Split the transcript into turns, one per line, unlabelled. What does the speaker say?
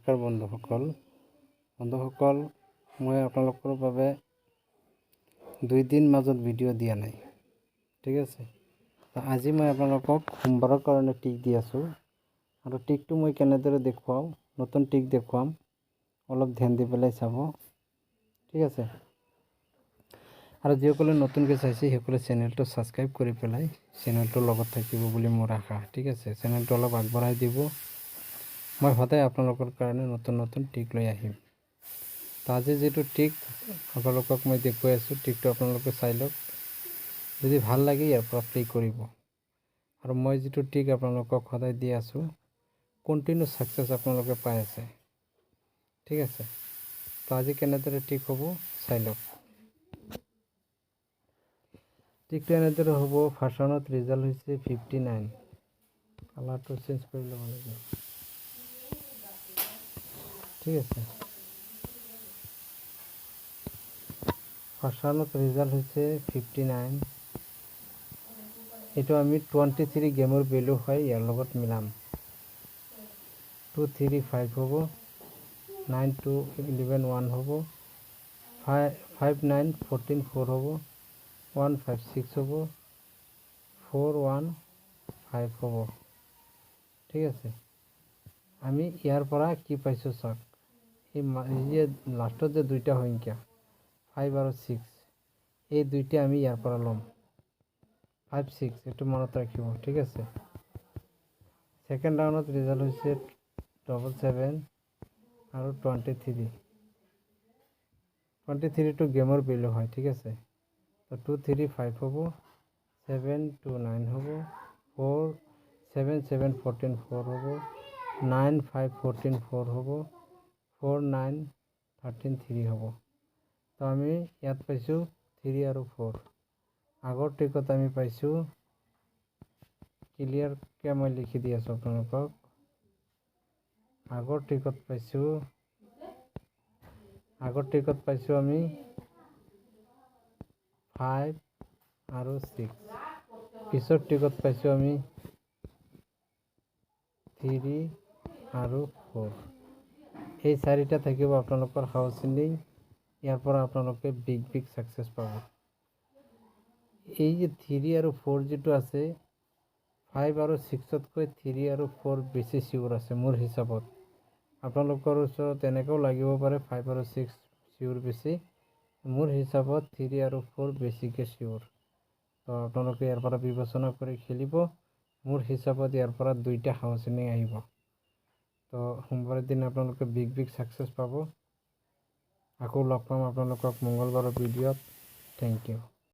নমস্কাৰ বন্ধুসকল মই আপোনালোকৰ বাবে 2 দিন মাজত ভিডিঅ' দিয়া নাই। ঠিক আছে, আজি মই আপোনালোকক সোমবাৰৰ কাৰণে টিক দি আছোঁ আৰু টিকটো মই কেনেদৰে দেখুৱাও, নতুন টিক দেখুৱাম, অলপ ধ্যান দি পেলাই চাব। ঠিক আছে, আৰু যিসকলে নতুনকৈ চাইছে সেইসকলে চেনেলটো ছাবস্ক্ৰাইব কৰি পেলাই চেনেলটোৰ লগত থাকিব বুলি মোৰ আশা। ঠিক আছে, চেনেলটো অলপ আগবঢ়াই দিব। মই সদায় আপোনালোকৰ কাৰণে নতুন টিক লৈ আহিম। তো আজি যিটো টিক আপোনালোকক মই দেখুৱাই আছোঁ, টিকটো আপোনালোকে চাই লওক। যদি ভাল লাগে ইয়াৰ পৰা প্লে কৰিব। আৰু মই যিটো টিক আপোনালোকক সদায় দি আছোঁ, কণ্টিনিউ ছাকচেছ আপোনালোকে পাই আছে। ঠিক আছে, তো আজি কেনেদৰে টিক হ'ব চাই লওক। টিকটো এনেদৰে হ'ব। ফাৰ্ষ্ট ৰাউণ্ডত ৰিজাল্ট হৈছে 59। কালাৰটো চেঞ্জ কৰি ল'ব লাগিব। ঠিক আছে, ফাৰ্ষ্ট ৰাউণ্ডত ৰিজাল্ট হৈছে 59। এইটো আমি 23 গেমৰ ভেলু হয়, ইয়াৰ লগত মিলাম। 2 3 5 হ'ব, 9 2 11 1 হ'ব, 5 9 14 4 হ'ব, 1 5 6 হ'ব, 4 1 5 হ'ব। ঠিক আছে, আমি ইয়াৰ পৰা কি পাইছোঁ চাওক। এই যে লাষ্টত যে দুইটা সংখ্যা 5 আৰু 6, এই দুইটা আমি ইয়াৰ পৰা ল'ম। 5 6 এইটো মনত ৰাখিব। ঠিক আছে, ছেকেণ্ড ৰাউণ্ডত ৰিজাল্ট হৈছে 7 আৰু 23। 23টো গেমৰ ভেলু হয়। ঠিক আছে, তো 2 3 5 হ'ব, 7 2 9 হ'ব, 4 7 7 14 4 হ'ব, 9 5 14 4 হ'ব, 4 9 13 3 হ'ব। তো আমি ইয়াত পাইছোঁ 3 আৰু 4। আগৰ টিকত আমি পাইছোঁ, ক্লিয়াৰকৈ মই লিখি দি আছোঁ আপোনালোকক। আগৰ টিকত পাইছোঁ আমি 5 আৰু 6। পিছৰ টিকত পাইছোঁ আমি 3 আৰু 4। এই চাৰিটা থাকিব আপোনালোকৰ হাউচ এণ্ডিং। ইয়াৰ পৰা আপোনালোকে বিগ ছাকচেছ পাব। এই যে 3 আৰু 4 যিটো আছে, 5 আৰু 6তকৈ 3 আৰু 4 বেছি চিয়ৰ আছে মোৰ হিচাপত। আপোনালোকৰ ওচৰত এনেকৈও লাগিব পাৰে 5 আৰু 6 চিয়ৰ বেছি। মোৰ হিচাপত 3 আৰু 4 বেছিকৈ চিয়ৰ। তো আপোনালোকে ইয়াৰ পৰা বিবেচনা কৰি খেলিব। মোৰ হিচাপত ইয়াৰ পৰা 2টা হাউচ এণ্ডিং আহিব। তো সোমবাৰৰ দিনা আপোনালোকে বিগ ছাকচেছ পাব। আকৌ লগ পাম আপোনালোকক মঙ্গলবাৰৰ ভিডিঅ'ত। Thank U.